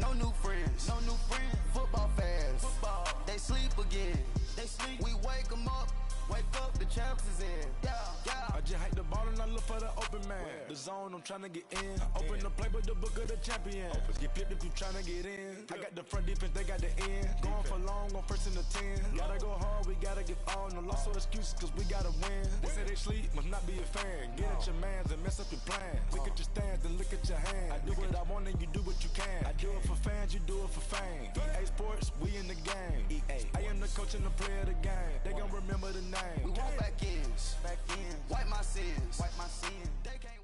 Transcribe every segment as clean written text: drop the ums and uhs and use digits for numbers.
No new friends. No new friends. Football fans. Football. They sleep again. They sleep. We wake them up. Wake up, the champs is in. Yeah, yeah. I just hike the ball and I look for the open man. The zone, I'm tryna get in. Open the playbook, the book of the champion. Get flipped if you tryna get in. I got the front defense, they got the end. Going for long, on first and the 10. Gotta go hard, we gotta get all. No loss or excuses, cause we gotta win. They say they sleep, must not be a fan. Get at your mans and mess up your plans. Look at your stands and look at your hands. I do what I want and you do what you can. I do it for fans, you do it for fame. EA Sports, we in the game. I am the coach and the player of the game. They gon' remember the name. We want back ends. Wipe my sins. They can't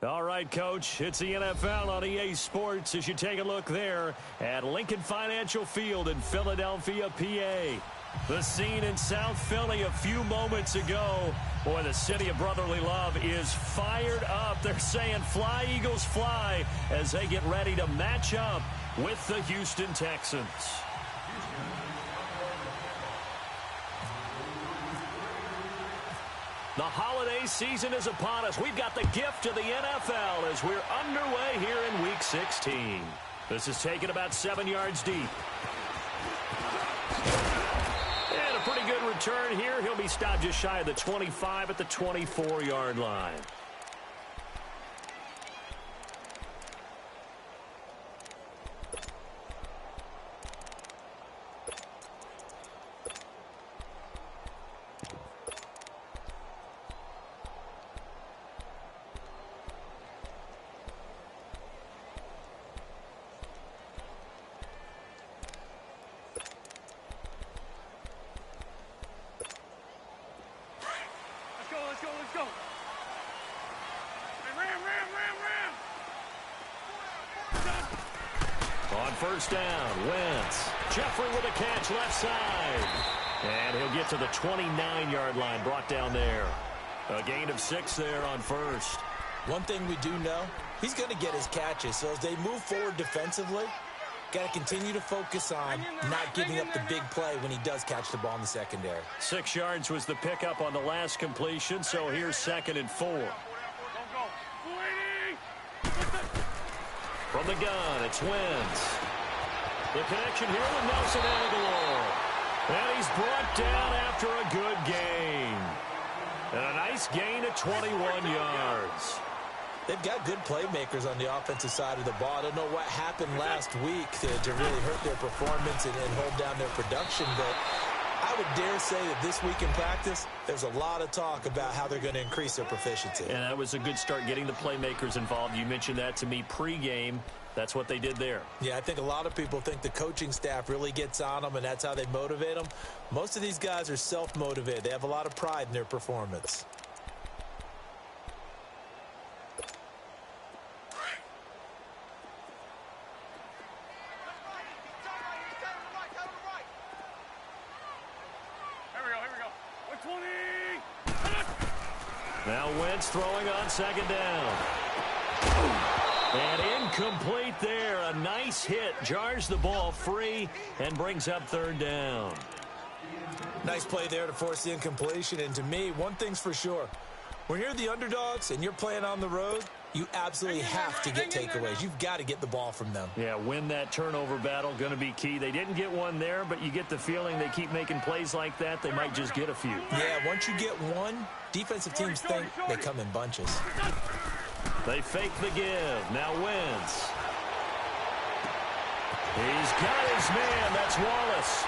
win. All right, Coach, it's the NFL on EA Sports as you take a look there at Lincoln Financial Field in Philadelphia, PA. The scene in South Philly a few moments ago. Boy, the city of brotherly love is fired up. They're saying fly, Eagles, fly as they get ready to match up with the Houston Texans. The holiday season is upon us. We've got the gift of the NFL as we're underway here in Week 16. This is taken about 7 yards deep. And a pretty good return here. He'll be stopped just shy of the 25 at the 24-yard line. Let's go. Ram. On first down, Wentz. Jeffrey with a catch left side. And he'll get to the 29-yard line, brought down there. A gain of 6 there on first. One thing we do know, he's going to get his catches. So as they move forward defensively, got to continue to focus on not giving up the big play when he does catch the ball in the secondary. 6 yards was the pickup on the last completion, so here's 2nd and 4. From the gun, it's Wentz. The connection here with Nelson Aguilar. And he's brought down after a good gain. And a nice gain of 21 yards. They've got good playmakers on the offensive side of the ball. I don't know what happened last week to really hurt their performance and hold down their production, but I would dare say that this week in practice, there's a lot of talk about how they're going to increase their proficiency. And that was a good start, getting the playmakers involved. You mentioned that to me pregame. That's what they did there. Yeah, I think a lot of people think the coaching staff really gets on them, and that's how they motivate them. Most of these guys are self-motivated. They have a lot of pride in their performance. Now Wentz throwing on 2nd down. And incomplete there. A nice hit. Jars the ball free and brings up 3rd down. Nice play there to force the incompletion. And to me, one thing's for sure. When you're the underdogs and you're playing on the road, you absolutely have to get takeaways. You've got to get the ball from them. Yeah, win that turnover battle, going to be key. They didn't get one there, but you get the feeling they keep making plays like that, they might just get a few. Yeah, once you get one, defensive teams think they come in bunches. They fake the give. Now Wentz. He's got his man. That's Wallace.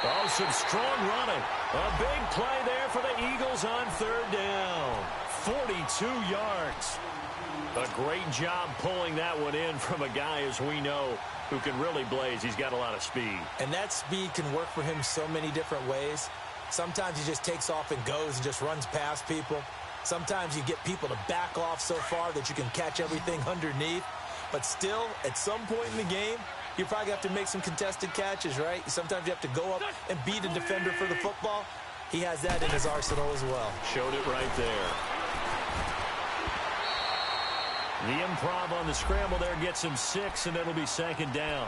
Oh, some strong running. A big play there for the Eagles on 3rd down. 42 yards. A great job pulling that one in from a guy, as we know, who can really blaze. He's got a lot of speed. And that speed can work for him so many different ways. Sometimes he just takes off and goes and just runs past people. Sometimes you get people to back off so far that you can catch everything underneath. But still, at some point in the game, you probably have to make some contested catches, right? Sometimes you have to go up and beat a defender for the football. He has that in his arsenal as well. Showed it right there. The improv on the scramble there gets him 6, and it'll be 2nd down.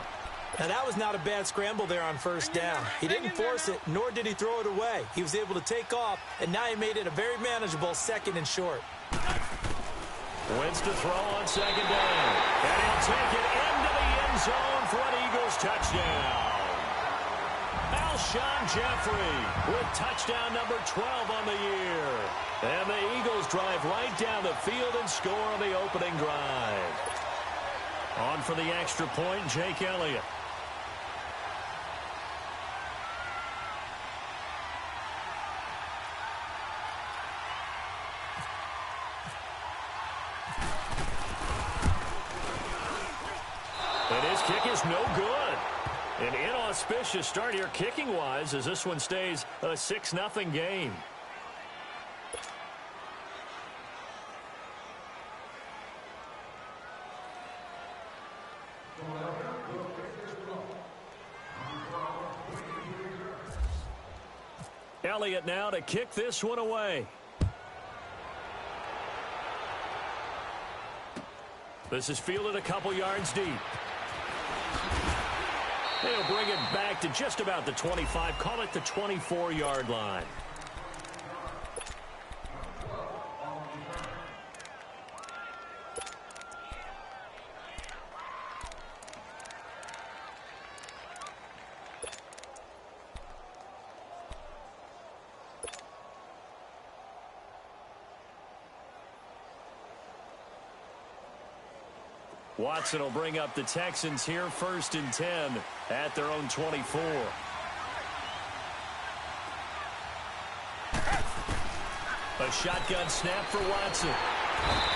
Now, that was not a bad scramble there on 1st down. He didn't force it, nor did he throw it away. He was able to take off, and now he made it a very manageable 2nd and short. Wentz to throw on 2nd down. And he'll take it into the end zone for an Eagles touchdown. Alshon Jeffrey with touchdown number 12 on the year. And the Eagles drive right down the field and score on the opening drive. On for the extra point, Jake Elliott. And his kick is no good. An inauspicious start here kicking-wise as this one stays a 6-0 game. Elliott now to kick this one away. This is fielded a couple yards deep. They'll bring it back to just about the 25, call it the 24-yard line. Watson will bring up the Texans here 1st and 10 at their own 24. A shotgun snap for Watson.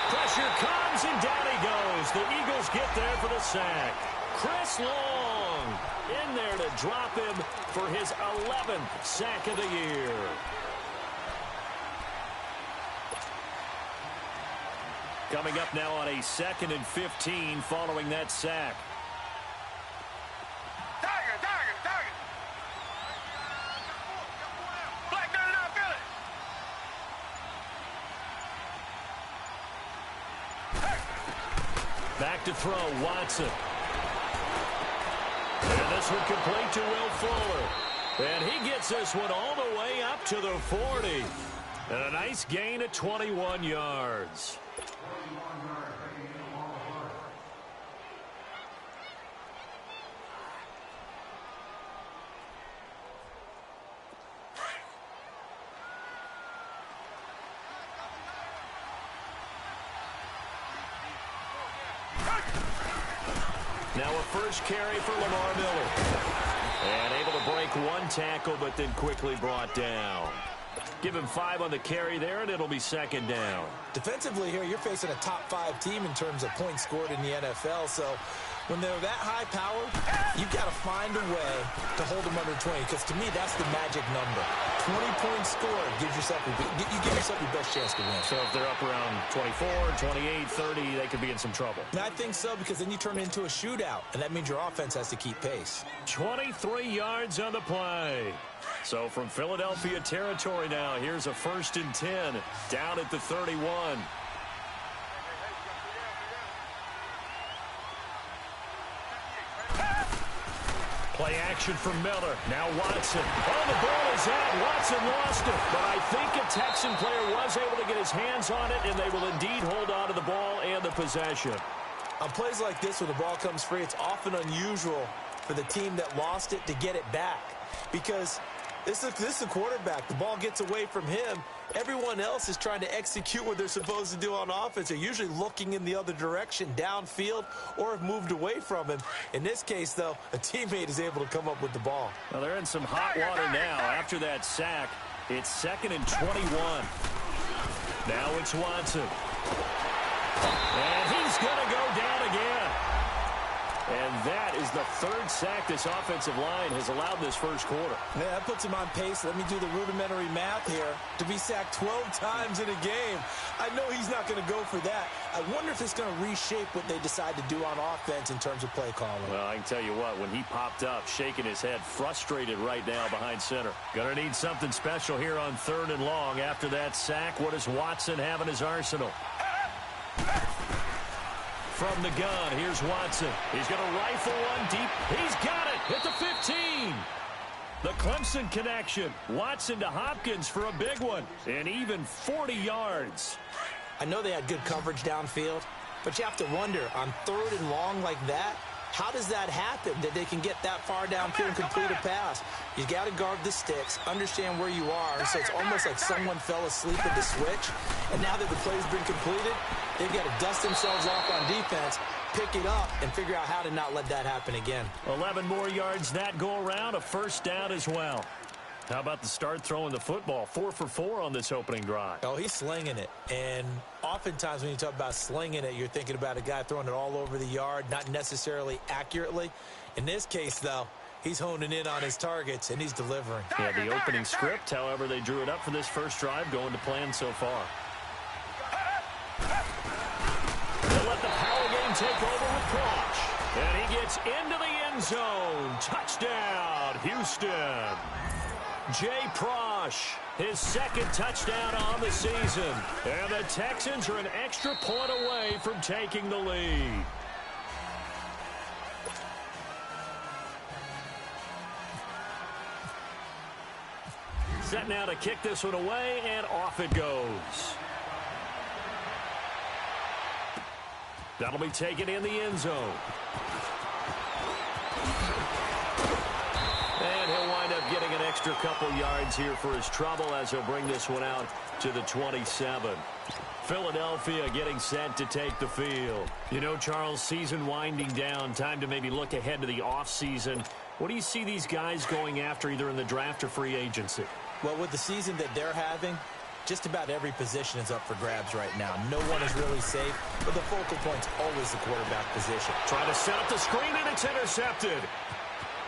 Pressure comes and down he goes. The Eagles get there for the sack. Chris Long in there to drop him for his 11th sack of the year. Coming up now on a 2nd and 15 following that sack. Back to throw, Watson. And this one complete to Will Fuller. And he gets this one all the way up to the 40. And a nice gain of 21 yards. Now a first carry for Lamar Miller. And able to break one tackle, but then quickly brought down. Give him 5 on the carry there, and it'll be 2nd down. Defensively here, you're facing a top 5 team in terms of points scored in the NFL. So when they're that high-powered, you've got to find a way to hold them under 20. Because to me, that's the magic number. 20 points scored gives yourself you give yourself your best chance to win. So if they're up around 24, 28, 30, they could be in some trouble. And I think so, because then you turn it into a shootout, and that means your offense has to keep pace. 23 yards on the play. So from Philadelphia territory now, here's a 1st and 10 down at the 31. Play action from Miller. Now Watson. Oh, the ball is out. Watson lost it. But I think a Texan player was able to get his hands on it, and they will indeed hold on to the ball and the possession. On plays like this where the ball comes free, it's often unusual for the team that lost it to get it back. Because this is a quarterback. The ball gets away from him. Everyone else is trying to execute what they're supposed to do on offense. They're usually looking in the other direction, downfield, or have moved away from him. In this case, though, a teammate is able to come up with the ball. Well, they're in some hot water now. After that sack, it's 2nd and 21. Now it's Watson. And he's going to go down again. And that is the 3rd sack this offensive line has allowed this first quarter. Yeah, that puts him on pace. Let me do the rudimentary math here. To be sacked 12 times in a game, I know he's not going to go for that. I wonder if it's going to reshape what they decide to do on offense in terms of play calling. Well, I can tell you what, when he popped up, shaking his head, frustrated right now behind center. Going to need something special here on 3rd and long after that sack. What does Watson have in his arsenal? From the gun, here's Watson. He's going to rifle one deep. He's got it at the 15. The Clemson connection. Watson to Hopkins for a big one. And even 40 yards. I know they had good coverage downfield, but you have to wonder, on 3rd and long like that, How does that happen, that they can get that far downfield and complete a pass? You got to guard the sticks, understand where you are. So it's almost like someone fell asleep at the switch. And now that the play's been completed, they've got to dust themselves off on defense, pick it up, and figure out how to not let that happen again. 11 more yards that go around, a first down as well. How about the start throwing the football? 4 for 4 on this opening drive. Oh, he's slinging it. And oftentimes when you talk about slinging it, you're thinking about a guy throwing it all over the yard, not necessarily accurately. In this case, though, he's honing in on his targets, and he's delivering. Yeah, the opening script, however, they drew it up for this first drive, going to plan so far. They'll let the power game take over with Prosh. And he gets into the end zone. Touchdown, Houston. Jay Prosh, his second touchdown on the season. And the Texans are an extra point away from taking the lead. Set now to kick this one away, and off it goes. That'll be taken in the end zone. And he'll wind up getting an extra couple yards here for his trouble as he'll bring this one out to the 27. Philadelphia getting set to take the field. You know, Charles, season winding down, time to maybe look ahead to the offseason. What do you see these guys going after either in the draft or free agency? Well, with the season that they're having, just about every position is up for grabs right now. No one is really safe, but the focal point's always the quarterback position. Trying to set up the screen, and it's intercepted.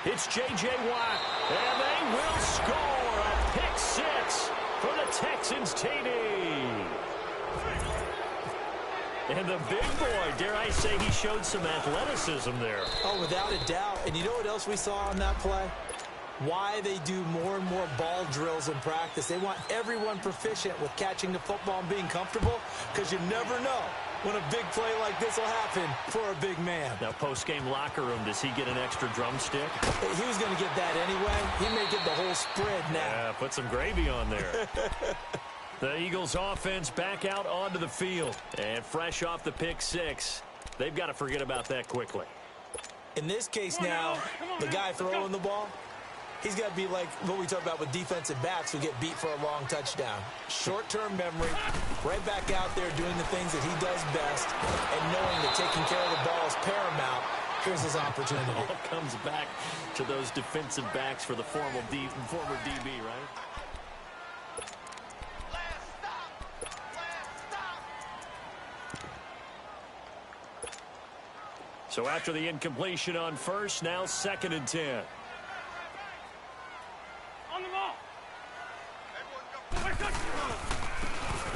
It's J.J. Watt, and they will score a pick six for the Texans TD. And the big boy, dare I say, he showed some athleticism there. Oh, without a doubt. And you know what else we saw on that play? Why they do more and more ball drills in practice. They want everyone proficient with catching the football and being comfortable, because you never know when a big play like this will happen for a big man. Now, post-game locker room, does he get an extra drumstick? He was going to get that anyway. He may get the whole spread now. Yeah, put some gravy on there. The Eagles offense back out onto the field. And fresh off the pick six, they've got to forget about that quickly. In this case now, the guy throwing the ball, he's got to be like what we talk about with defensive backs who get beat for a long touchdown. Short-term memory, right back out there doing the things that he does best, and knowing that taking care of the ball is paramount. Here's his opportunity. It all comes back to those defensive backs for the former DB, right? So after the incompletion on first, now 2nd and 10.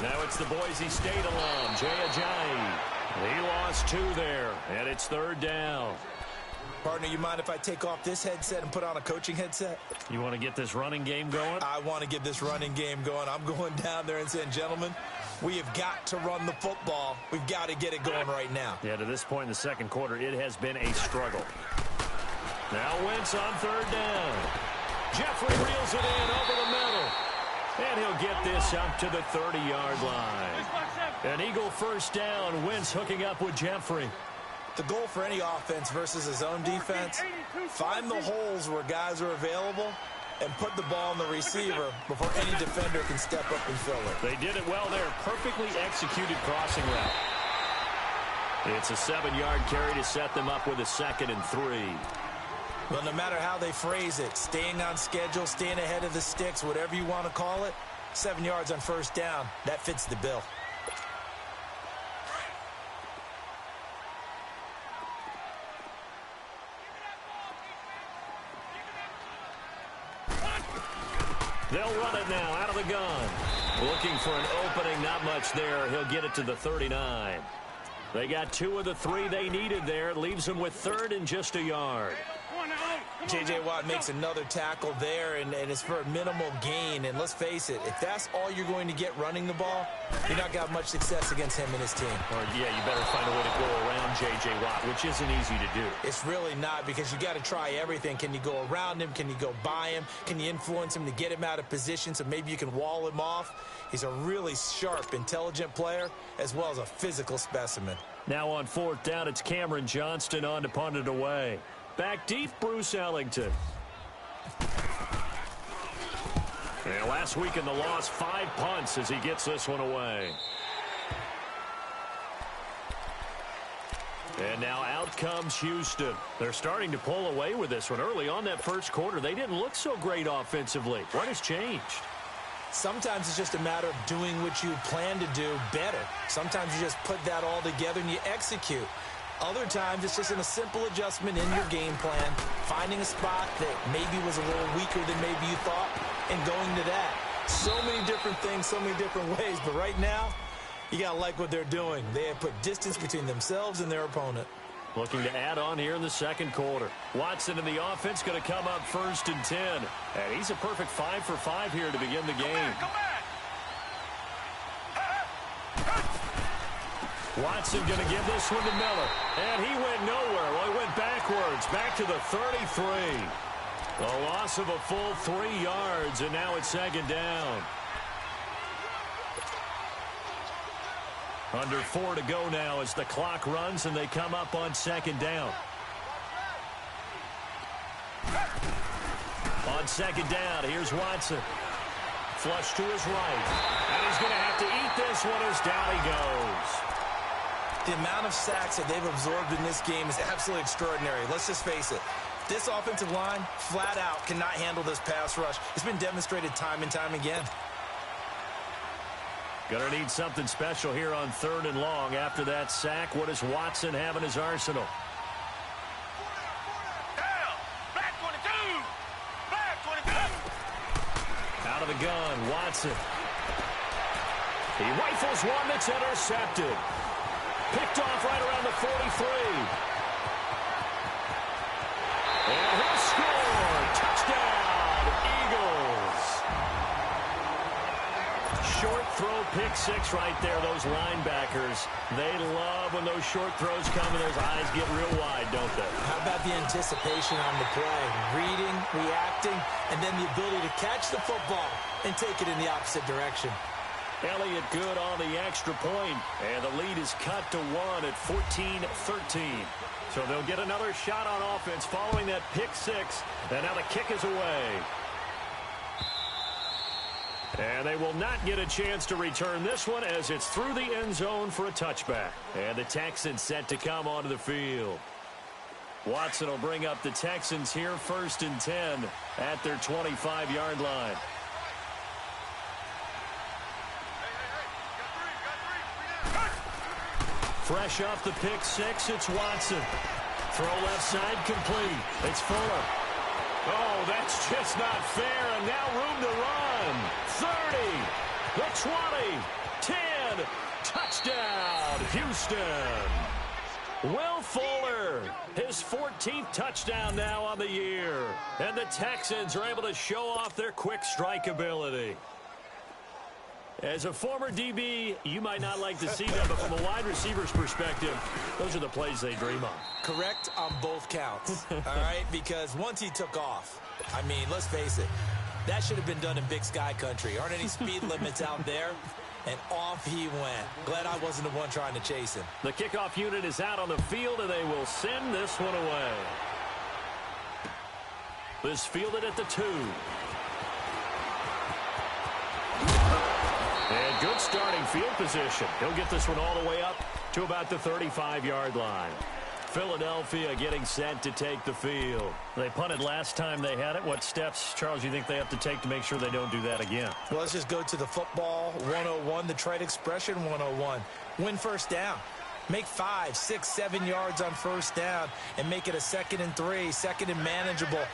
Now it's the Boise State alum, Jay Ajayi. He lost 2 there, and it's 3rd down. Partner, you mind if I take off this headset and put on a coaching headset? You want to get this running game going? I want to get this running game going. I'm going down there and saying, gentlemen, we have got to run the football. We've got to get it going right now. Yeah, to this point in the second quarter, it has been a struggle. Now Wentz on 3rd down. Jeffrey reels it in over the middle. And he'll get this up to the 30-yard line. An Eagle first down. Wentz hooking up with Jeffrey. The goal for any offense versus his own defense, find the holes where guys are available and put the ball on the receiver before any defender can step up and fill it. They did it well there. Perfectly executed crossing route. It's a 7-yard carry to set them up with a 2nd and 3. Well, no matter how they phrase it, staying on schedule, staying ahead of the sticks, whatever you want to call it, 7 yards on first down, that fits the bill. They'll run it now out of the gun. Looking for an opening, not much there. He'll get it to the 39. They got 2 of the 3 they needed there. It leaves them with 3rd and just a yard. J.J. Watt makes another tackle there, and it's for a minimal gain. And let's face it, if that's all you're going to get running the ball, you're not got much success against him and his team. Or, yeah, you better find a way to go around J.J. Watt, which isn't easy to do. It's really not, because you got to try everything. Can you go around him? Can you go by him? Can you influence him to get him out of position so maybe you can wall him off? He's a really sharp, intelligent player, as well as a physical specimen. Now on 4th down, it's Cameron Johnston on to punt it away. Back deep, Bruce Ellington. And last week in the loss, 5 punts as he gets this one away. And now out comes Houston. They're starting to pull away with this one. Early on that first quarter, they didn't look so great offensively. What has changed? Sometimes it's just a matter of doing what you plan to do better. Sometimes you just put that all together and you execute. Other times it's just in a simple adjustment in your game plan, finding a spot that maybe was a little weaker than maybe you thought, and going to that. So many different things, so many different ways, but right now, you got to like what they're doing. They have put distance between themselves and their opponent. Looking to add on here in the second quarter. Watson in the offense going to come up 1st and 10. And he's a perfect 5 for 5 here to begin the game. Come back. Watson going to give this one to Miller. And he went nowhere. Well, he went backwards, back to the 33. A loss of a full 3 yards, and now it's 2nd down. Under 4 to go now as the clock runs and they come up on 2nd down. On 2nd down, here's Watson. Flush to his right. And he's going to have to eat this one as down he goes. The amount of sacks that they've absorbed in this game is absolutely extraordinary. Let's just face it. This offensive line, flat out, cannot handle this pass rush. It's been demonstrated time and time again. Going to need something special here on 3rd and long. After that sack, what does Watson have in his arsenal? Down. Back 22. Back 22. Out of the gun, Watson. He rifles one that's intercepted. Picked off right around the 43. And he'll score. Touchdown, Eagles. Short throw, pick 6 right there. Those linebackers, they love when those short throws come and those eyes get real wide, don't they? How about the anticipation on the play? Reading, reacting, and then the ability to catch the football and take it in the opposite direction. Elliott good on the extra point, and the lead is cut to 1 at 14-13. So they'll get another shot on offense following that pick 6, and now the kick is away. And they will not get a chance to return this one as it's through the end zone for a touchback. And the Texans set to come onto the field. Watson will bring up the Texans here 1st and 10 at their 25-yard line. Fresh off the pick 6, it's Watson. Throw left side complete. It's Fuller. Oh, that's just not fair, and now room to run. 30, the 20, 10, touchdown, Houston. Will Fuller, his 14th touchdown now on the year. And the Texans are able to show off their quick strike ability. As a former DB, you might not like to see that, but from a wide receiver's perspective, those are the plays they dream of. Correct on both counts, all right? Because once he took off, I mean, let's face it, that should have been done in Big Sky country. Aren't any speed limits out there? And off he went. Glad I wasn't the one trying to chase him. The kickoff unit is out on the field, and they will send this one away. This fielded at the 2. And good starting field position. He'll get this one all the way up to about the 35-yard line. Philadelphia getting set to take the field. They punted last time they had it. What steps, Charles, you think they have to take to make sure they don't do that again? Well, let's just go to the football 101, the trade expression 101. Win first down. Make 5, 6, 7 yards on first down and make it a 2nd and 3, 2nd and manageable.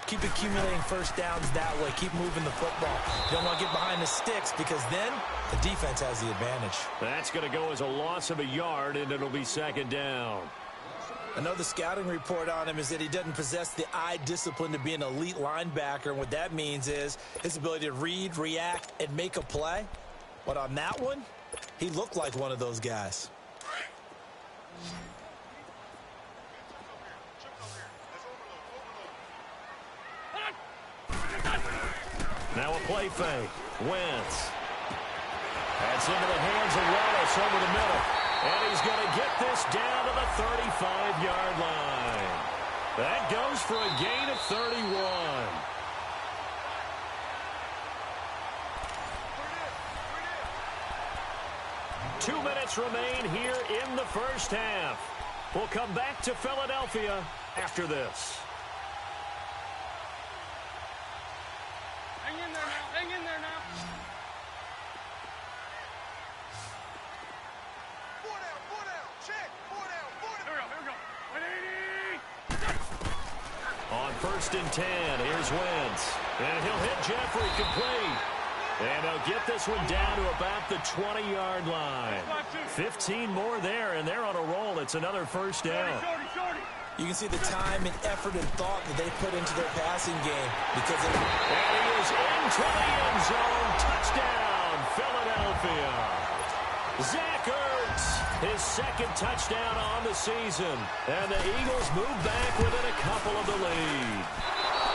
Keep accumulating first downs that way. Keep moving the football. You don't want to get behind the sticks because then the defense has the advantage. That's going to go as a loss of a yard, and it'll be 2nd down. I know the scouting report on him is that he doesn't possess the eye discipline to be an elite linebacker. And what that means is his ability to read, react, and make a play. But on that one, he looked like one of those guys. Now a play fake. Wentz. That's into the hands of Wallace over the middle. And he's going to get this down to the 35-yard line. That goes for a gain of 31. Two minutes remain here in the first half. We'll come back to Philadelphia after this. Hang in there now. Hang in there now. Four down. Check. Four down. Here we go. 180. On 1st and 10, here's Wentz. And he'll hit Jeffrey complete. And they'll get this one down to about the 20-yard line. 15 more there, and they're on a roll. It's another first down. You can see the time and effort and thought that they put into their passing game because of... And he is into the end zone. Touchdown, Philadelphia. Zach Ertz, his second touchdown on the season. And the Eagles move back within a couple of the lead.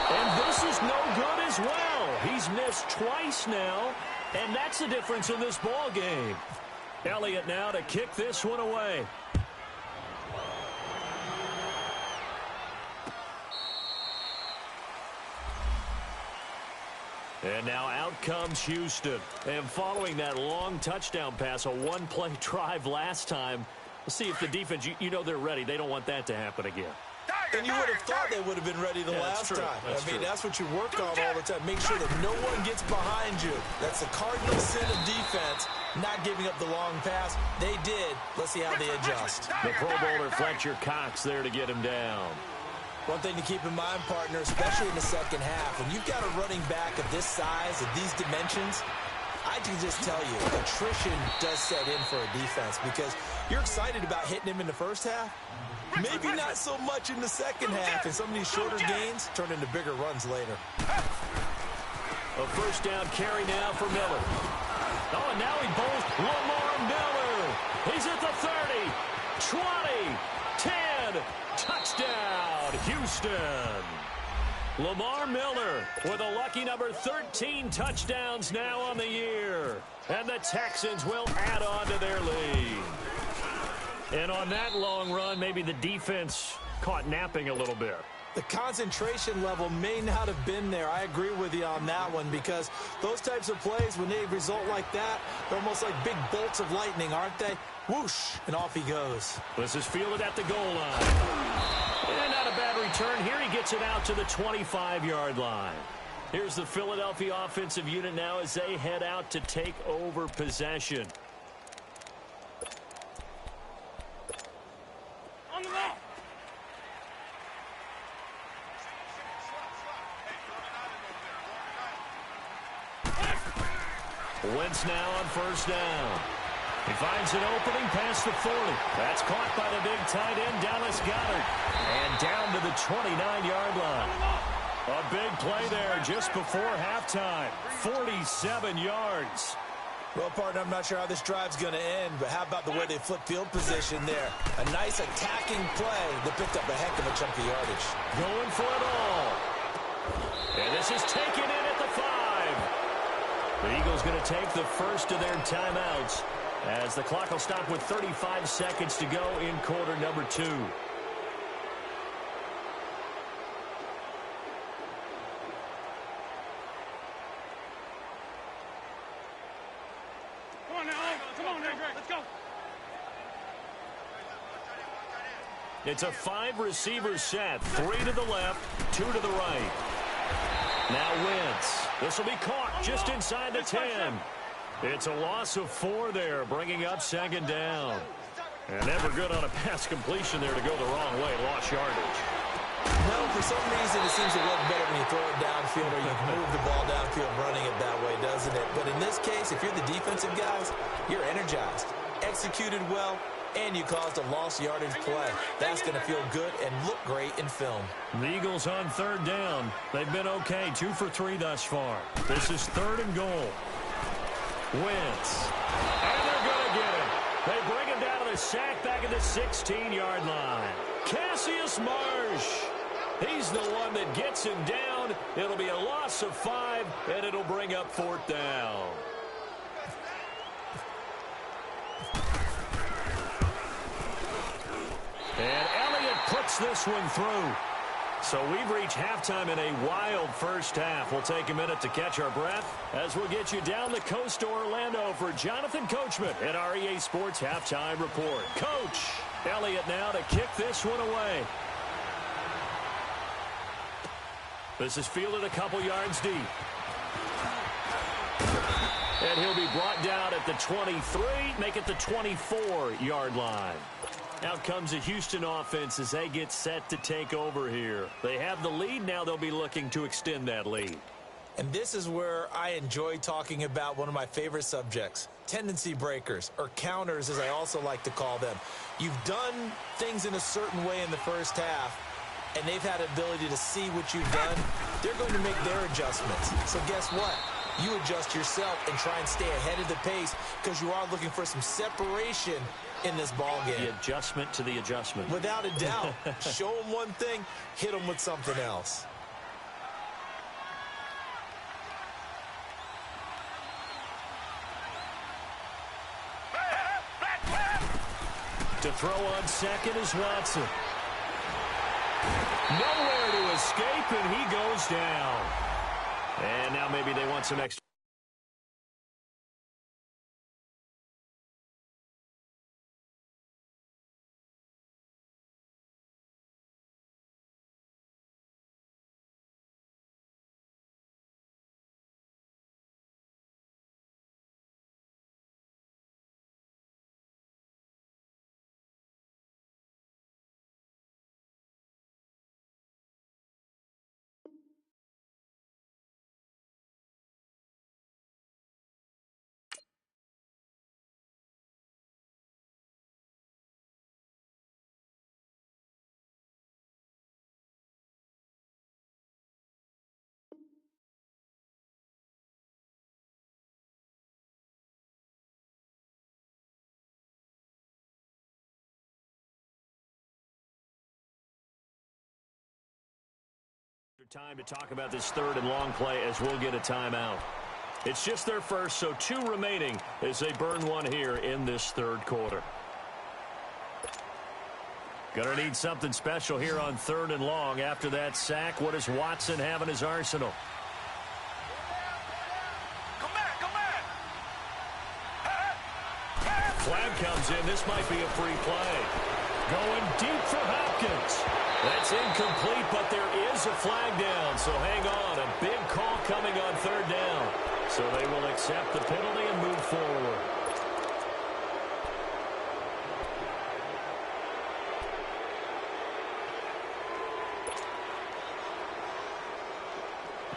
And this is no good as well. He's missed twice now, and that's the difference in this ball game. Elliott now to kick this one away. And now out comes Houston. And following that long touchdown pass, a one-play drive last time, we'll see if the defense, you know they're ready. They don't want that to happen again. And you would have thought they would have been ready the last time. That's what you work on all the time. Make sure that no one gets behind you. That's the cardinal sin of defense, not giving up the long pass. They did. Let's see how they adjust. The Pro Bowler Fletcher Cox there to get him down. One thing to keep in mind, partner, especially in the second half, when you've got a running back of this size, of these dimensions, I can just tell you, attrition does set in for a defense because you're excited about hitting him in the first half. Maybe not so much in the second half, and some of these shorter gains turn into bigger runs later. A first down carry now for Miller. Oh, and now he bowls Lamar Miller. He's at the 30, 20, 10, touchdown, Houston. Lamar Miller with a lucky number 13 touchdowns now on the year. And the Texans will add on to their lead. And on that long run, maybe the defense caught napping a little bit. The concentration level may not have been there. I agree with you on that one because those types of plays, when they result like that, they're almost like big bolts of lightning, aren't they? Whoosh, and off he goes. This is fielded at the goal line. And not a bad return. Here he gets it out to the 25-yard line. Here's the Philadelphia offensive unit now as they head out to take over possession. On the ball. Wentz now on first down. He finds an opening past the 40. That's caught by the big tight end, Dallas Goedert. And down to the 29-yard line. A big play there just before halftime. 47 yards. Well, partner, I'm not sure how this drive's going to end, but how about the way they flip field position there? A nice attacking play that picked up a heck of a chunk of yardage. Going for it all. And this is taken in at the 5. The Eagles going to take the first of their timeouts as the clock will stop with 35 seconds to go in quarter number 2. Come on now. Come on now, Greg. Let's go. It's a 5-receiver set. 3 to the left, 2 to the right. Now Wentz. This will be caught just inside the 10. It's a loss of 4 there, bringing up second down. And never good on a pass completion there to go the wrong way. Lost yardage. No, for some reason it seems a little better when you throw it downfield or you can move the ball downfield running it that way, doesn't it? But in this case, if you're the defensive guys, you're energized, executed well, and you caused a lost yardage play. That's going to feel good and look great in film. The Eagles on third down. They've been okay, 2 for 3 thus far. This is 3rd and goal. Wentz. And they're going to get him. They bring him down to the sack back at the 16-yard line. Cassius Marsh. He's the one that gets him down. It'll be a loss of 5, and it'll bring up 4th down. And Elliott puts this one through. So we've reached halftime in a wild first half. We'll take a minute to catch our breath as we'll get you down the coast to Orlando for Jonathan Coachman at our EA Sports Halftime Report. Coach, Elliott now to kick this one away. This is fielded a couple yards deep. And he'll be brought down at the 23, make it the 24-yard line. Out comes the Houston offense as they get set to take over here. They have the lead. Now they'll be looking to extend that lead. And this is where I enjoy talking about one of my favorite subjects, tendency breakers, or counters as I also like to call them. You've done things in a certain way in the first half, and they've had the ability to see what you've done. They're going to make their adjustments. So guess what? You adjust yourself and try and stay ahead of the pace because you are looking for some separation in this ball game. The adjustment to the adjustment. Without a doubt. Show them one thing, hit them with something else. To throw on second is Watson. Nowhere to escape, and he goes down. And now maybe they want some extra. Time to talk about this third and long play as we'll get a timeout. It's just their first, so 2 remaining as they burn one here in this third quarter. Gonna need something special here on third and long. After that sack, what does Watson have in his arsenal? Flag comes in. This might be a free play. Going deep for Hopkins. That's incomplete, but there is a flag down, so hang on. A big call coming on third down. So they will accept the penalty and move forward.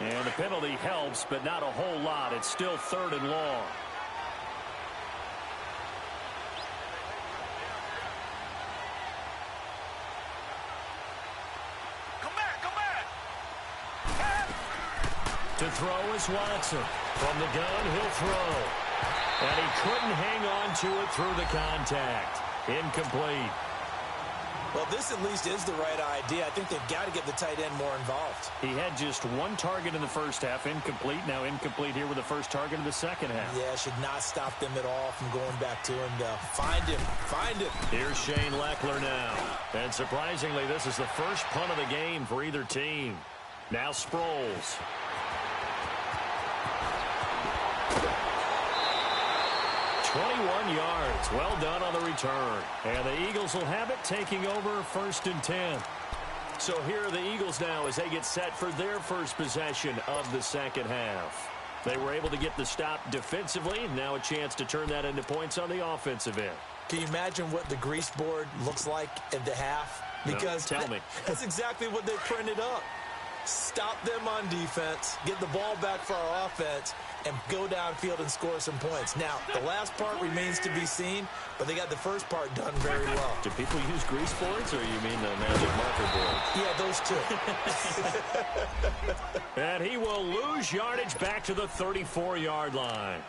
And the penalty helps, but not a whole lot. It's still third and long. To throw is Watson. From the gun, he'll throw. And he couldn't hang on to it through the contact. Incomplete. Well, this at least is the right idea. I think they've got to get the tight end more involved. He had just 1 target in the first half, incomplete. Now incomplete here with the first target of the second half. Yeah, should not stop them at all from going back to him, though. Find him. Find him. Here's Shane Leckler now. And surprisingly, this is the first punt of the game for either team. Now Sproles. 21 yards. Well done on the return. And the Eagles will have it, taking over 1st and 10. So here are the Eagles now as they get set for their first possession of the second half. They were able to get the stop defensively. Now a chance to turn that into points on the offensive end. Can you imagine what the grease board looks like at the half? Because no, tell me. That's exactly what they printed up. Stop them on defense, get the ball back for our offense, and go downfield and score some points. Now, the last part remains to be seen, but they got the first part done very well. Do people use grease boards, or you mean the magic marker board? Yeah, those two. And he will lose yardage back to the 34-yard line.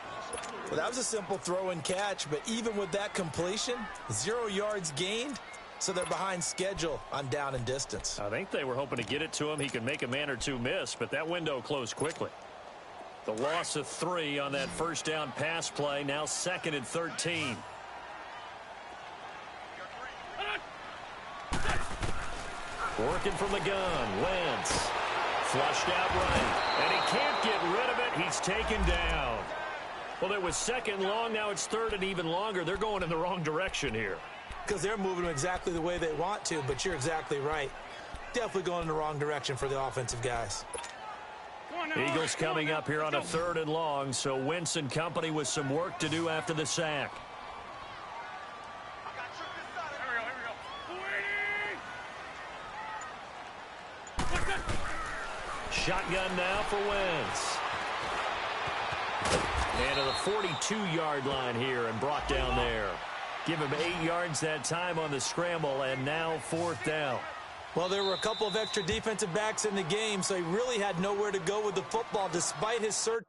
Well, that was a simple throw and catch, but even with that completion, 0 yards gained, so they're behind schedule on down and distance. I think they were hoping to get it to him. He could make a man or two miss, but that window closed quickly. The loss of 3 on that first down pass play, now 2nd and 13. Working from the gun. Wentz. Flushed out right. And he can't get rid of it. He's taken down. Well, it was second long. Now it's third and even longer. They're going in the wrong direction here. Because they're moving exactly the way they want to, but you're exactly right. Definitely going in the wrong direction for the offensive guys. Eagles coming up here on a third and long, so Wentz and company with some work to do after the sack. Shotgun now for Wentz. And to the 42-yard line here and brought down there. Give him 8 yards that time on the scramble, and now fourth down. Well, there were a couple of extra defensive backs in the game, so he really had nowhere to go with the football despite his search.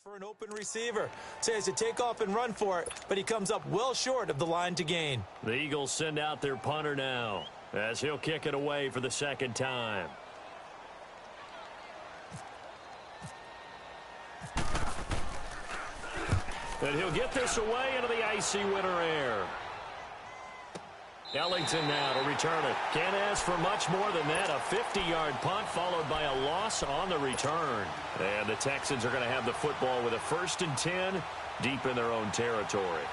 For an open receiver. Says to take off and run for it, but he comes up well short of the line to gain. The Eagles send out their punter now as he'll kick it away for the second time. And he'll get this away into the icy winter air. Ellington now to return it. Can't ask for much more than that. A 50-yard punt followed by a loss on the return. And the Texans are going to have the football with a 1st and 10 deep in their own territory.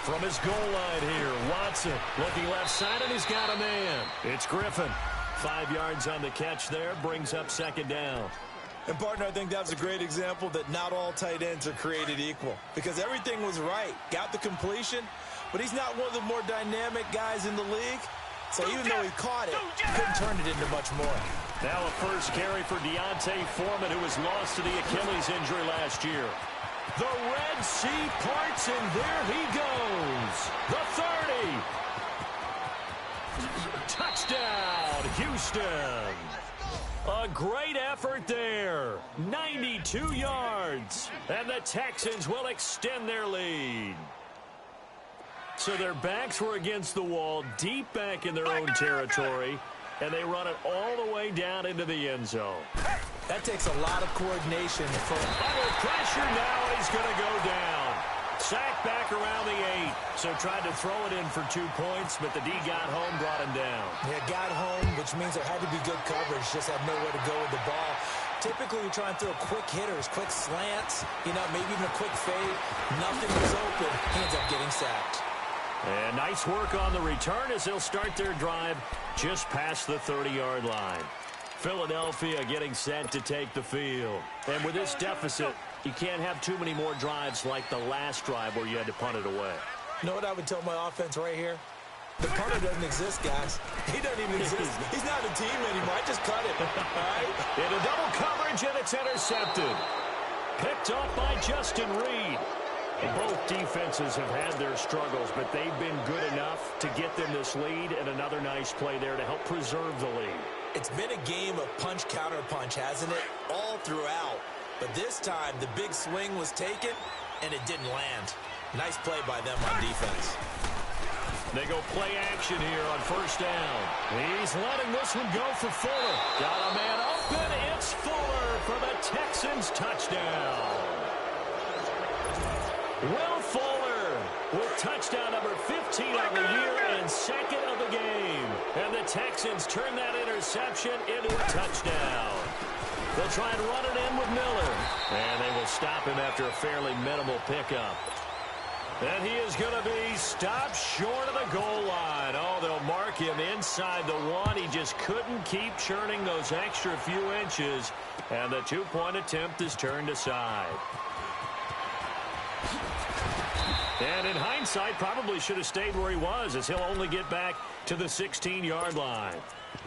From his goal line here, Watson looking left side, and he's got a man. It's Griffin. 5 yards on the catch there, brings up second down. And, partner, I think that's a great example that not all tight ends are created equal. Because everything was right. Got the completion, but he's not one of the more dynamic guys in the league. So even though he caught it, he couldn't turn it into much more. Now a first carry for Deontay Foreman, who was lost to the Achilles injury last year. The Red Sea parts, and there he goes. The 30. Touchdown, Houston. A great effort there. 92 yards. And the Texans will extend their lead. So their backs were against the wall, deep back in their own territory, and they run it all the way down into the end zone. That takes a lot of coordination. Under pressure now, he's going to go down. Sacked back around the 8. So tried to throw it in for 2 points, but the D got home, brought him down. Yeah, got home, which means there had to be good coverage. Just had nowhere to go with the ball. Typically, you try and throw quick hitters, quick slants, maybe even a quick fade. Nothing was open. He ends up getting sacked. And nice work on the return as they'll start their drive just past the 30-yard line. Philadelphia getting set to take the field. And with this deficit, you can't have too many more drives like the last drive where you had to punt it away. You know what I would tell my offense right here? The punter doesn't exist, guys. He doesn't even exist. He's not a team anymore. I just cut it. All right? Into double coverage, and it's intercepted. Picked off by Justin Reed. Both defenses have had their struggles, but they've been good enough to get them this lead, and another nice play there to help preserve the lead. It's been a game of punch-counter-punch, hasn't it? All throughout. But this time, the big swing was taken, and it didn't land. Nice play by them on defense. They go play action here on first down. He's letting this one go for Fuller. Got a man open. It's Fuller for the Texans touchdown. Will Fuller with touchdown number 15 of the year and second of the game. And the Texans turn that interception into a touchdown. They'll try and run it in with Miller. And they will stop him after a fairly minimal pickup. And he is going to be stopped short of the goal line. Oh, they'll mark him inside the 1. He just couldn't keep churning those extra few inches. And the 2-point attempt is turned aside. And in hindsight, probably should have stayed where he was, as he'll only get back to the 16-yard line.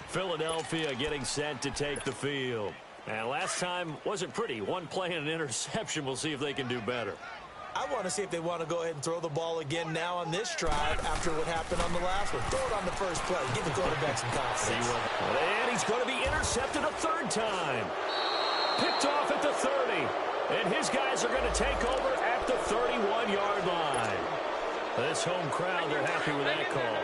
Philadelphia getting set to take the field. And last time wasn't pretty. One play and an interception. We'll see if they can do better. I want to see if they want to go ahead and throw the ball again now on this drive after what happened on the last one. Throw it on the first play. Give the quarterback some confidence. And he's going to be intercepted a third time. Picked off at the 30. And his guys are going to take over at the 31-yard line. This home crowd, they're happy with that call.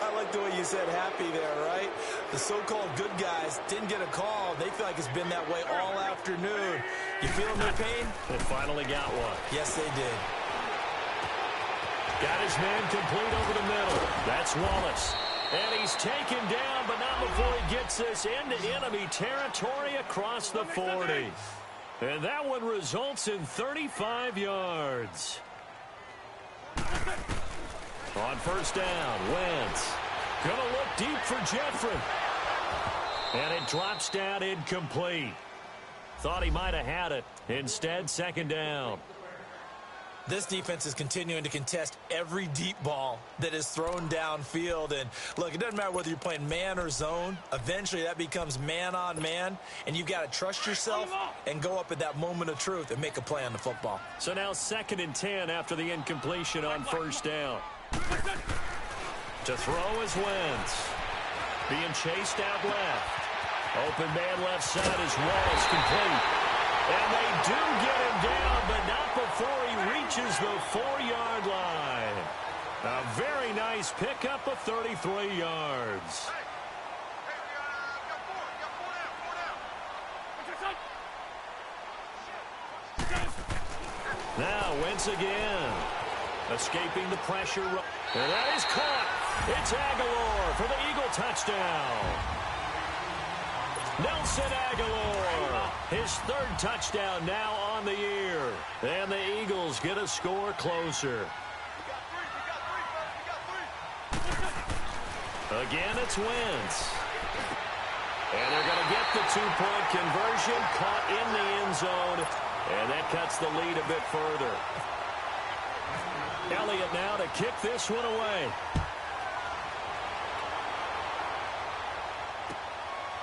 I like the way you said happy there, right? The so-called good guys didn't get a call. They feel like it's been that way all afternoon. You feeling their pain? They finally got one. Yes, they did. Got his man complete over the middle. That's Wallace. And he's taken down, but not before he gets this into enemy territory across the 40. And that one results in 35 yards. On first down, Wentz. Gonna look deep for Jeffrey. And it drops down incomplete. Thought he might have had it. Instead, second down. This defense is continuing to contest every deep ball that is thrown downfield. And, look, it doesn't matter whether you're playing man or zone. Eventually, that becomes man-on-man, and you've got to trust yourself and go up at that moment of truth and make a play on the football. So now 2nd and 10 after the incompletion on first down. To throw is Wentz. Being chased out left. Open man left side is Wallace, complete. And they do get him down, but not before he reaches the 4-yard line. A very nice pickup of 33 yards. Now Wentz again. Escaping the pressure. And that is caught. It's Aguilar for the Eagle touchdown. Nelson Aguilar, his 3rd touchdown now on the year. And the Eagles get a score closer. Again, it's Wentz. And they're going to get the 2-point conversion, caught in the end zone. And that cuts the lead a bit further. Elliott now to kick this one away.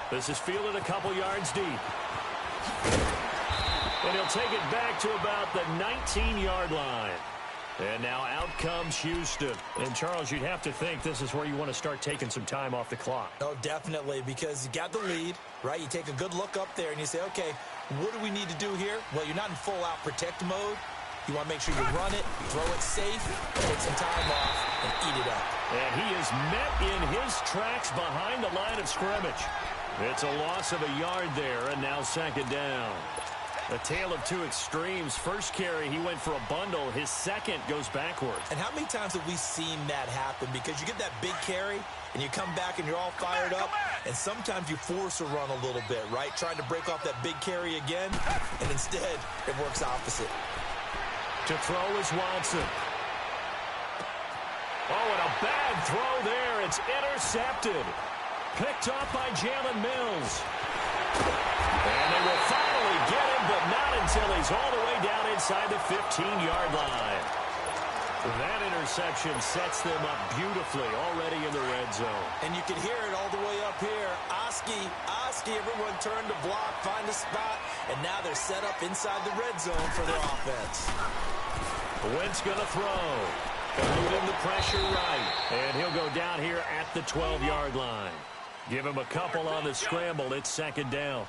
This is fielded a couple yards deep. And he'll take it back to about the 19-yard line. And now out comes Houston. And, Charles, you'd have to think this is where you want to start taking some time off the clock. Oh, definitely, because you got the lead, right? You take a good look up there and you say, okay, what do we need to do here? Well, you're not in full-out protect mode. You want to make sure you run it, throw it safe, take some time off, and eat it up. And he is met in his tracks behind the line of scrimmage. It's a loss of a yard there, and now second down. A tale of two extremes. First carry, he went for a bundle. His second goes backward. And how many times have we seen that happen? Because you get that big carry, and you come back, and you're all fired up, and sometimes you force a run a little bit, right? Trying to break off that big carry again, and instead, it works opposite. To throw is Watson. Oh, and a bad throw there. It's intercepted. Picked off by Jalen Mills. And they will finally get him, but not until he's all the way down inside the 15-yard line. That interception sets them up beautifully already in the red zone. And you can hear it all the way up here. Oski, everyone turned to block, find a spot, and now they're set up inside the red zone for their offense. Wentz going to throw. Eluding the pressure right. And he'll go down here at the 12-yard line. Give him a couple on the scramble. It's second down.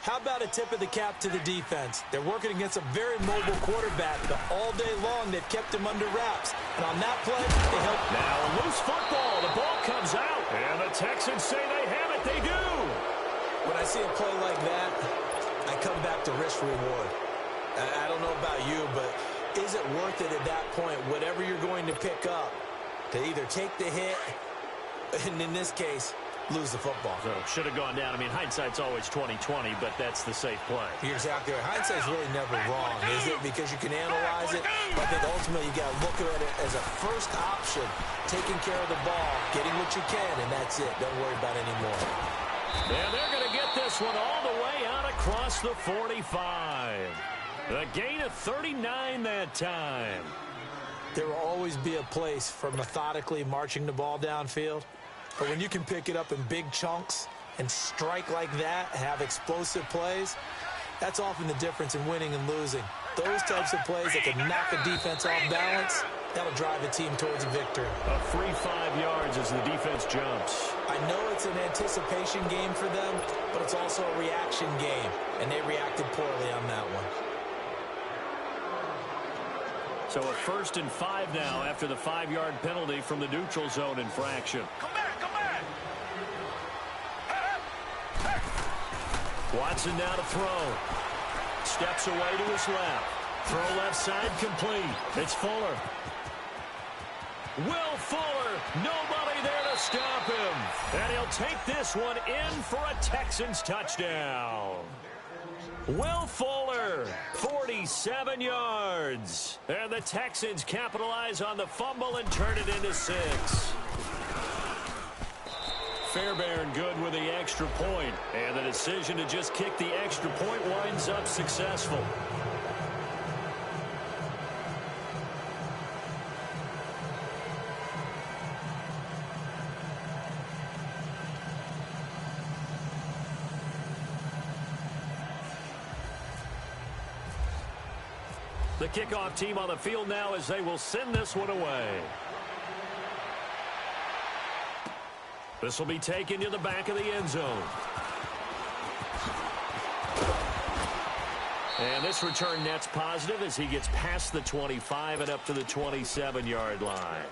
How about a tip of the cap to the defense? They're working against a very mobile quarterback, but all day long they've kept him under wraps. And on that play, they helped. Now a loose football. The ball comes out. And the Texans say they have it. They do. When I see a play like that, I come back to risk reward. I don't know about you, but is it worth it at that point, whatever you're going to pick up, to either take the hit, and in this case, lose the football? So should have gone down. I mean, hindsight's always 20/20, but that's the safe play. You're exactly right. Hindsight's really never wrong, is it? Because you can analyze it. But I think ultimately you got to look at it as a first option, taking care of the ball, getting what you can, and that's it. Don't worry about it anymore. And they're going to get this one all the way out across the 45. A gain of 39 that time. There will always be a place for methodically marching the ball downfield. But when you can pick it up in big chunks and strike like that, have explosive plays, that's often the difference in winning and losing. Those types of plays that can knock a defense off balance, that'll drive a team towards a victory. A free 5 yards as the defense jumps. I know it's an anticipation game for them, but it's also a reaction game, and they reacted poorly on that one. So a 1st and 5 now after the 5-yard penalty from the neutral zone infraction. Come back, come back. Watson now to throw. Steps away to his left. Throw left side complete. It's Fuller. Will Fuller, nobody there to stop him. And he'll take this one in for a Texans touchdown. Will Fuller, 47 yards. And the Texans capitalize on the fumble and turn it into 6. Fairbairn good with the extra point. And the decision to just kick the extra point winds up successful. The kickoff team on the field now as they will send this one away. This will be taken to the back of the end zone. And this return net's positive as he gets past the 25 and up to the 27-yard line.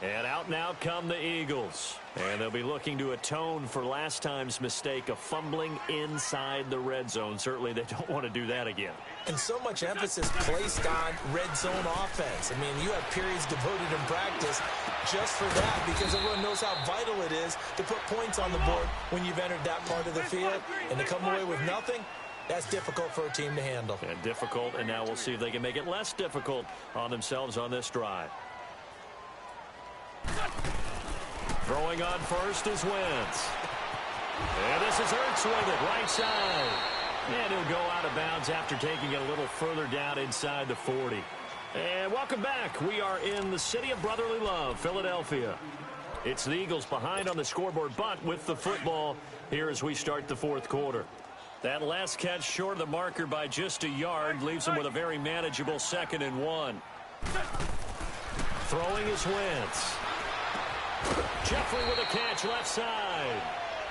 And out now come the Eagles. And they'll be looking to atone for last time's mistake of fumbling inside the red zone. Certainly they don't want to do that again. And so much emphasis placed on red zone offense. I mean, you have periods devoted in practice just for that because everyone knows how vital it is to put points on the board when you've entered that part of the field. And to come away with nothing, that's difficult for a team to handle. And difficult, and now we'll see if they can make it less difficult on themselves on this drive. Throwing on first is Wentz. And this is Hurts with it, right side. And he'll go out of bounds after taking it a little further down inside the 40. And welcome back. We are in the city of brotherly love, Philadelphia. It's the Eagles behind on the scoreboard, but with the football here as we start the fourth quarter. That last catch short of the marker by just a yard leaves them with a very manageable 2nd and 1. Throwing is Wentz. Jeffrey with a catch left side.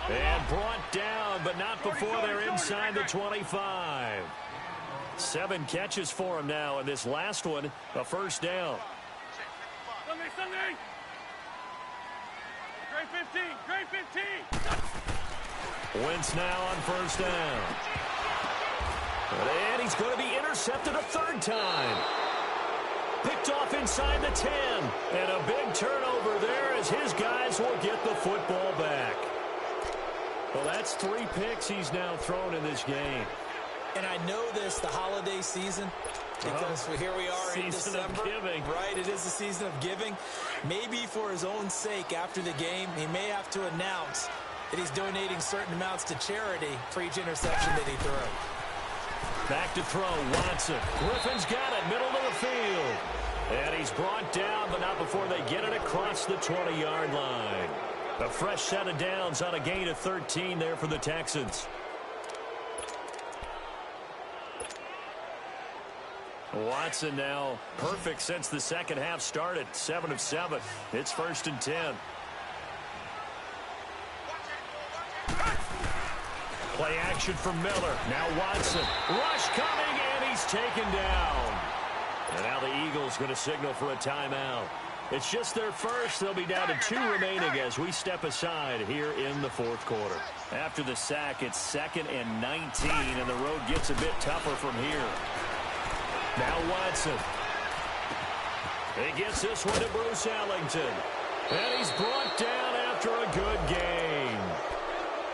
And brought down, but not before they're inside the 25. 7 catches for him now, and this last one, a first down. Sunday. Great 15, great 15. Wentz now on first down. And he's going to be intercepted a 3rd time. Picked off inside the 10. And a big turnover there as his guys will get the football back. Well, that's 3 picks he's now thrown in this game. And I know this, the holiday season, because here we are in December. Season of giving. Right, it is the season of giving. Maybe for his own sake after the game, he may have to announce that he's donating certain amounts to charity for each interception that he throws. Back to throw, Watson. Griffin's got it, middle of the field. And he's brought down, but not before they get it across the 20-yard line. A fresh set of downs on a gain of 13 there for the Texans. Watson now perfect since the second half started. 7 of 7. It's 1st and 10. Play action from Miller. Now Watson. Rush coming, and he's taken down. And now the Eagles going to signal for a timeout. It's just their first. They'll be down to 2 remaining as we step aside here in the fourth quarter. After the sack, it's 2nd and 19, and the road gets a bit tougher from here. Now Watson. He gets this one to Bruce Ellington. And he's brought down after a good game.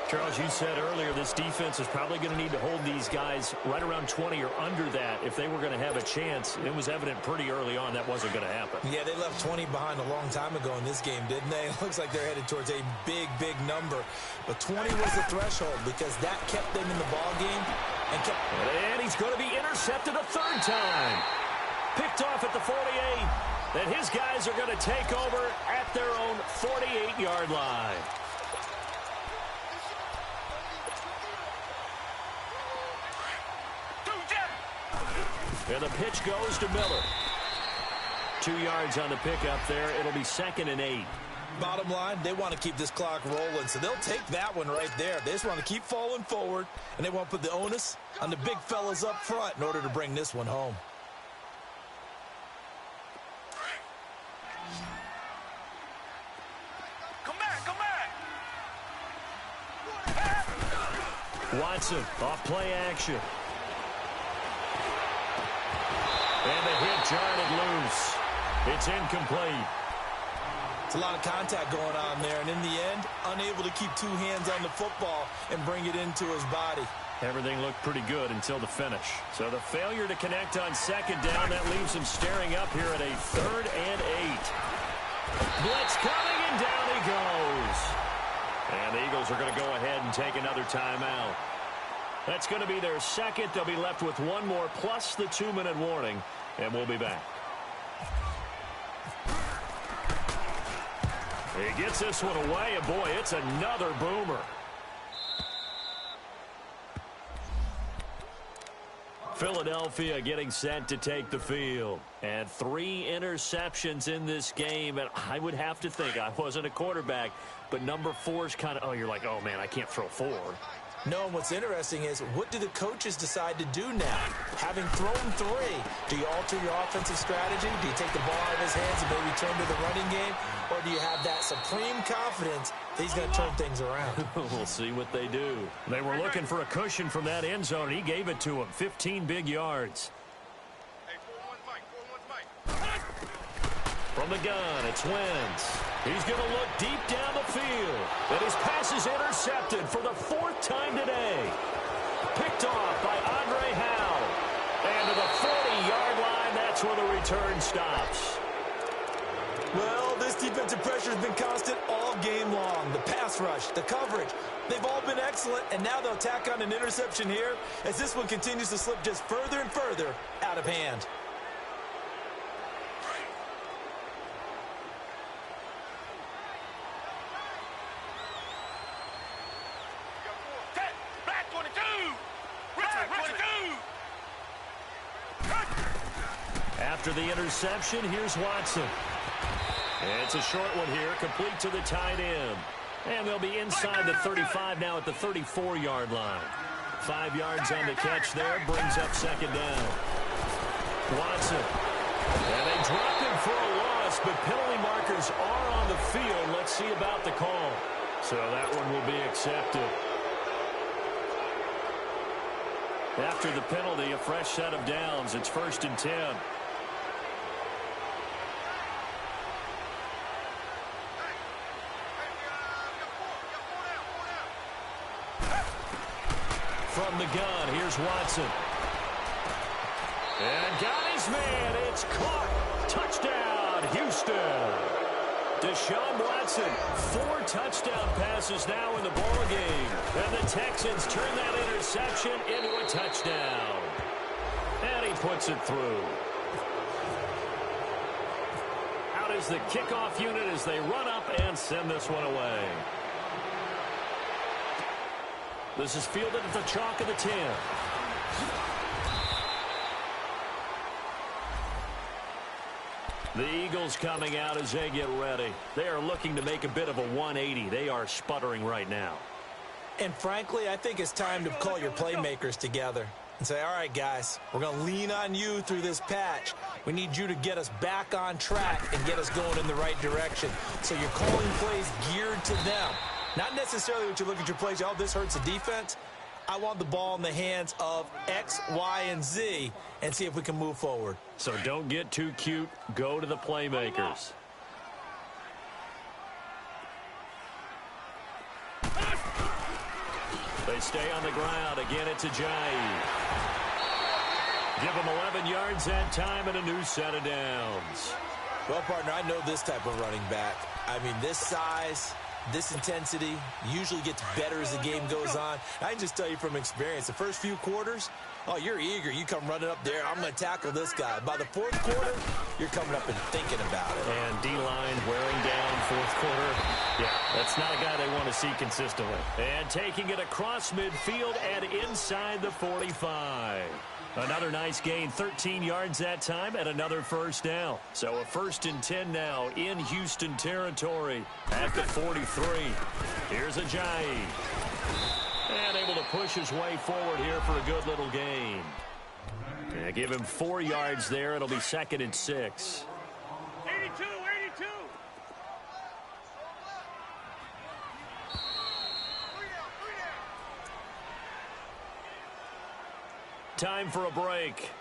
Charles, you said earlier this defense is probably going to need to hold these guys right around 20 or under that if they were going to have a chance. It was evident pretty early on that wasn't going to happen. Yeah, they left 20 behind a long time ago in this game, didn't they? It looks like they're headed towards a big, big number. But 20 was the threshold because that kept them in the ball game. And he's going to be intercepted a 3rd time. Picked off at the 48. that his guys are going to take over at their own 48-yard line. And the pitch goes to Miller. 2 yards on the pickup there. It'll be 2nd and 8. Bottom line, they want to keep this clock rolling, so they'll take that one right there. They just want to keep falling forward, and they want to put the onus on the big fellas up front in order to bring this one home. Come back! Watson off play action. And the hit jarred loose. It's incomplete. It's a lot of contact going on there, and in the end, unable to keep 2 hands on the football and bring it into his body. Everything looked pretty good until the finish. So the failure to connect on 2nd down, that leaves him staring up here at a 3rd and 8. Blitz coming, and down he goes. And the Eagles are going to go ahead and take another timeout. That's going to be their 2nd. They'll be left with 1 more plus the 2-minute warning, and we'll be back. He gets this one away, and boy, it's another boomer. Philadelphia getting set to take the field. And 3 interceptions in this game, and I would have to think, I wasn't a quarterback, but number 4 is kind of, oh, you're like, oh, man, I can't throw 4. No, and what's interesting is, what do the coaches decide to do now? Having thrown 3, do you alter your offensive strategy? Do you take the ball out of his hands and maybe turn to the running game? Or do you have that supreme confidence that he's going to turn things around? We'll see what they do. They were looking for a cushion from that end zone, and he gave it to him. 15 big yards. From the gun, it's Wentz. He's going to look deep down the field. And his pass is intercepted for the 4th time today. Picked off by Andre Howe. And to the 40-yard line, that's where the return stops. Well, this defensive pressure has been constant all game long. The pass rush, the coverage, they've all been excellent, and now they'll tack on an interception here as this one continues to slip just further and further out of hand. After the interception, here's Watson. It's a short one here, complete to the tight end. And they'll be inside the 35 now at the 34-yard line. 5 yards on the catch there, brings up 2nd down. Watson. And they drop him for a loss, but penalty markers are on the field. Let's see about the call. So that one will be accepted. After the penalty, a fresh set of downs. It's 1st and 10. From the gun, here's Watson. And got his man. It's caught. Touchdown, Houston. Deshaun Watson, 4 touchdown passes now in the ballgame. And the Texans turn that interception into a touchdown. And he puts it through. Out is the kickoff unit as they run up and send this one away. This is fielded at the chalk of the 10. The Eagles coming out as they get ready. They are looking to make a bit of a 180. They are sputtering right now. And frankly, I think it's time to call your playmakers together and say, all right, guys, we're going to lean on you through this patch. We need you to get us back on track and get us going in the right direction. So you're calling plays geared to them. Not necessarily what you look at your plays, oh, this hurts the defense. I want the ball in the hands of X, Y, and Z and see if we can move forward. So don't get too cute. Go to the playmakers. They stay on the ground. Again, it's Ajayi. Give them 11 yards that time and a new set of downs. Well, partner, I know this type of running back. I mean, this size, this intensity usually gets better as the game goes on. I can just tell you from experience, the first few quarters, oh, you're eager. You come running up there. I'm going to tackle this guy. By the fourth quarter, you're coming up and thinking about it. And D-line wearing down fourth quarter. Yeah, that's not a guy they want to see consistently. And taking it across midfield and inside the 45. Another nice gain, 13 yards that time, and another first down. So a 1st and 10 now in Houston territory at the 43. Here's Ajayi. And able to push his way forward here for a good little gain. Yeah, give him 4 yards there. It'll be 2nd and 6. 82, 82. Time for a break.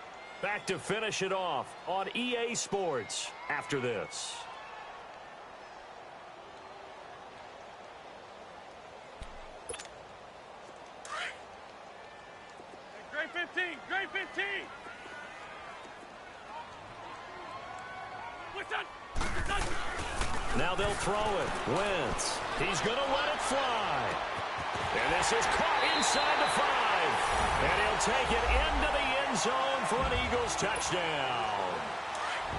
Back to finish it off on EA Sports after this. Great 15, great 15. What's that? Now they'll throw it. Wentz. He's going to let it fly. And this is caught inside the 5. And he'll take it into the end zone for an Eagles touchdown.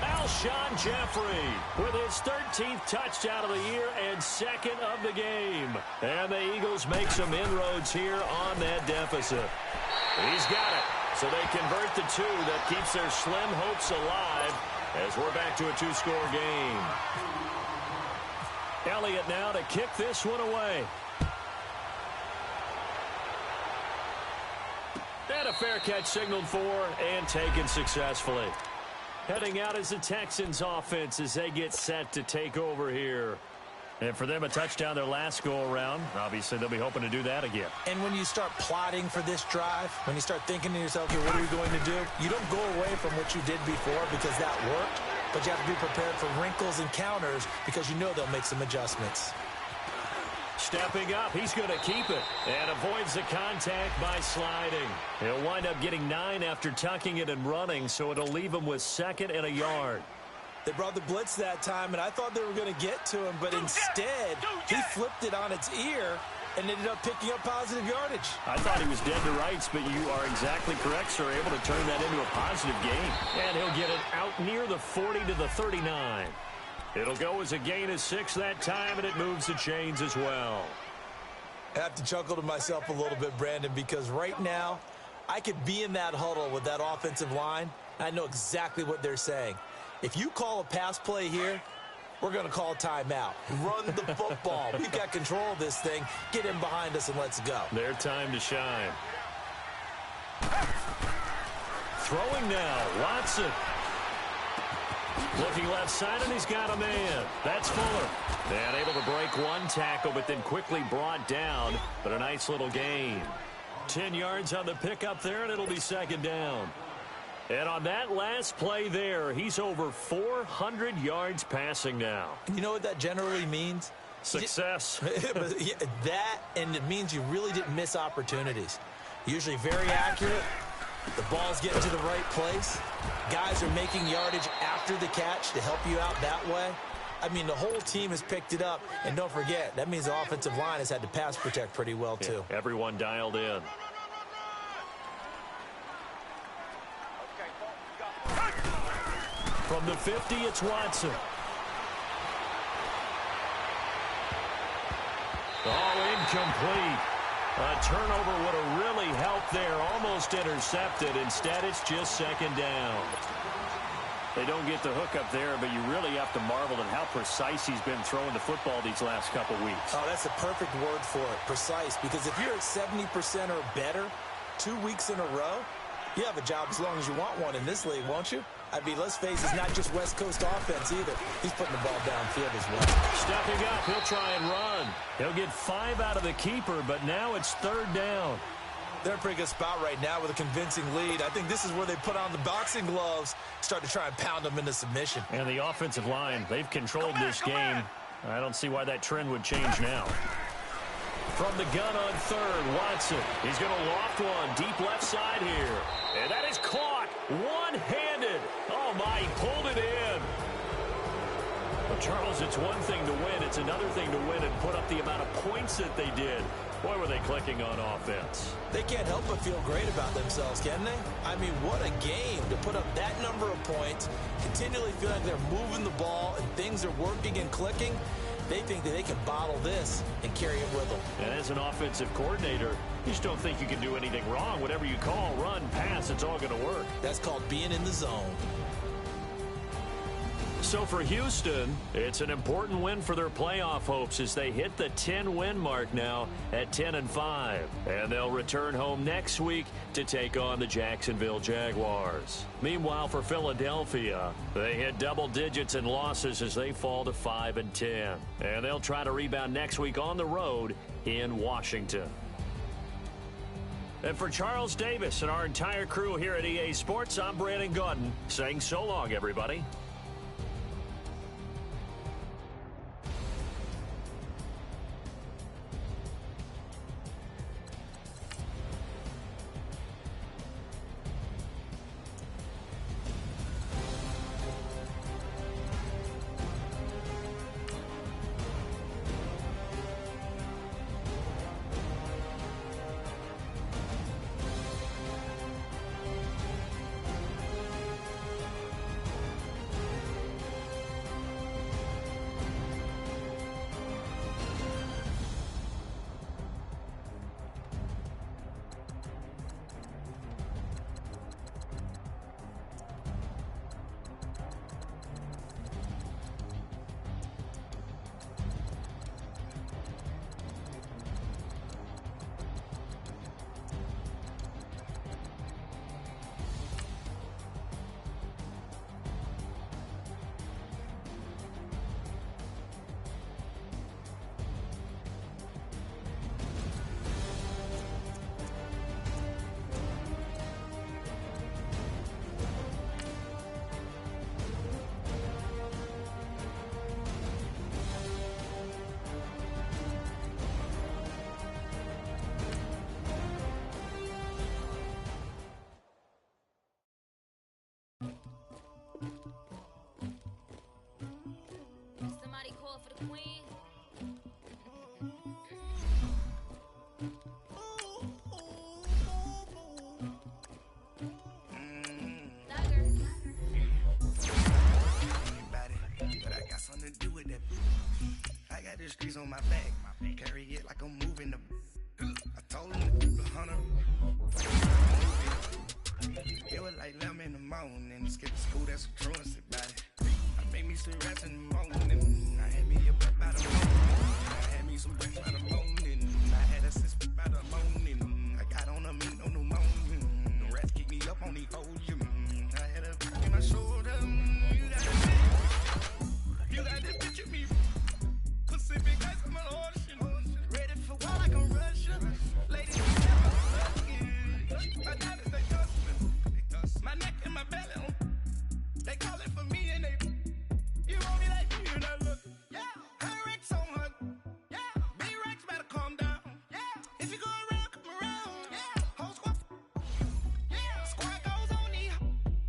Alshon Jeffrey with his 13th touchdown of the year and 2nd of the game. And the Eagles make some inroads here on that deficit. He's got it. So they convert the 2 that keeps their slim hopes alive as we're back to a 2-score game. Elliott now to kick this one away. And a fair catch signaled for and taken successfully. Heading out is the Texans offense as they get set to take over here. And for them, a touchdown their last go-around. Obviously, they'll be hoping to do that again. And when you start plotting for this drive, when you start thinking to yourself, okay, what are we going to do? You don't go away from what you did before because that worked, but you have to be prepared for wrinkles and counters because you know they'll make some adjustments. Stepping up, he's going to keep it and avoids the contact by sliding. He'll wind up getting 9 after tucking it and running, so it'll leave him with 2nd and a yard. They brought the blitz that time, and I thought they were going to get to him, but instead, he flipped it on its ear and ended up picking up positive yardage. I thought he was dead to rights, but you are exactly correct, sir. Able to turn that into a positive gain. And he'll get it out near the 40 to the 39. It'll go as a gain of 6 that time, and it moves the chains as well. I have to chuckle to myself a little bit, Brandon, because right now, I could be in that huddle with that offensive line, and I know exactly what they're saying. If you call a pass play here, we're going to call timeout. Run the football. We've got control of this thing. Get in behind us and let's go. Their time to shine. Throwing now, Watson. Looking left side, and he's got a man. That's Fuller. And able to break one tackle, but then quickly brought down. But a nice little gain. 10 yards on the pickup there, and it'll be 2nd down. And on that last play there, he's over 400 yards passing now. You know what that generally means? Success. That, and it means you really didn't miss opportunities. Usually very accurate. The ball's getting to the right place. Guys are making yardage after the catch to help you out that way. I mean, the whole team has picked it up. And don't forget, that means the offensive line has had to pass protect pretty well, too. Yeah, everyone dialed in. From the 50, it's Watson. Oh, incomplete. A turnover would have really helped there. Almost intercepted. Instead, it's just 2nd down. They don't get the hook up there, but you really have to marvel at how precise he's been throwing the football these last couple weeks. Oh, that's the perfect word for it, precise. Because if you're at 70% or better 2 weeks in a row, you have a job as long as you want one in this league, won't you? I mean, let's face it, it's not just West Coast offense either. He's putting the ball downfield as well. Stepping up, he'll try and run. He'll get 5 out of the keeper, but now it's 3rd down. They're in a pretty good spot right now with a convincing lead. I think this is where they put on the boxing gloves, start to try and pound them into submission. And the offensive line, they've controlled this game. I don't see why that trend would change now. From the gun on 3rd, Watson. He's going to loft one deep left side here. And that is caught one-handed. Oh, my, he pulled it in. A Charles, it's one thing to win. It's another thing to win and put up the amount of points that they did. Boy, were they clicking on offense. They can't help but feel great about themselves, can they? I mean, what a game to put up that number of points, continually feel like they're moving the ball and things are working and clicking. They think that they can bottle this and carry it with them. And as an offensive coordinator, you just don't think you can do anything wrong. Whatever you call, run, pass, it's all going to work. That's called being in the zone. So for Houston, it's an important win for their playoff hopes as they hit the 10-win mark now at 10-5. And they'll return home next week to take on the Jacksonville Jaguars. Meanwhile, for Philadelphia, they hit double digits in losses as they fall to 5-10. And they'll try to rebound next week on the road in Washington. And for Charles Davis and our entire crew here at EA Sports, I'm Brandon Gaudin saying so long, everybody. Somebody call for the queen. But I got something to do with that. I got the streets on my back. Carry it like I'm moving the. I told him to the hunter. It was like 11 in the morning. Skip the school, that's a truancy about it. I made me some rats in the morning. I had me a butt by the morning. I had me some bricks by the morning. I had a sis by the morning. I got on a meat on the morning. The rats kicked me up on the podium. I had a back in my shoulder. You got this bitch at me. Pacific ice, I'm an ocean. Ready for war like I'm Russian. Ladies, my diamonds, they touch me. My neck and my belly, they call it for me and they. You want me like you and I look. Yeah, her Rex on her. Yeah, B-Rex better calm down. Yeah, if you go around, come around. Yeah, whole squad. Yeah, squad goes on the.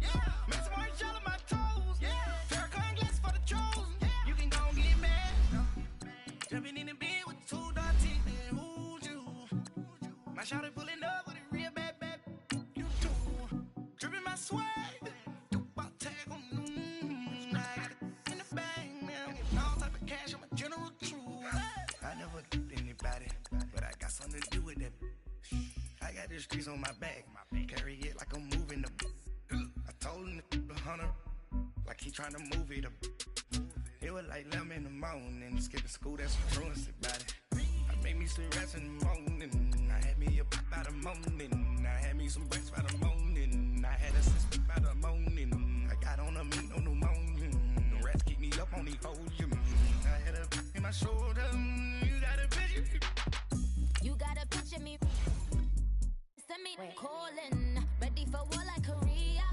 Yeah, make some orange gel on my toes. Yeah, Farrakhan glass for the trolls. Yeah, you can go and get mad. Jumping in the bed with 2 dark teeth and who's you? My shawty pulling up with a real bad. You too. Dripping my swag. I never did anybody, but I got something to do with that. I got the streets on my back, carry it like I'm moving the. I told him to the hunter, like he trying to move it up. It was like 11 in the morning, skipping school, that's a truancy about it. I made me some rats in the morning, I had me a pop by the morning, I had me some breaks by the morning, I had a sister by the morning, I got on a meat on the morning, the rats kicked me up on the podium, I had a in my shoulder, you got a picture. You got a picture me. Send me calling, ready for war like Korea.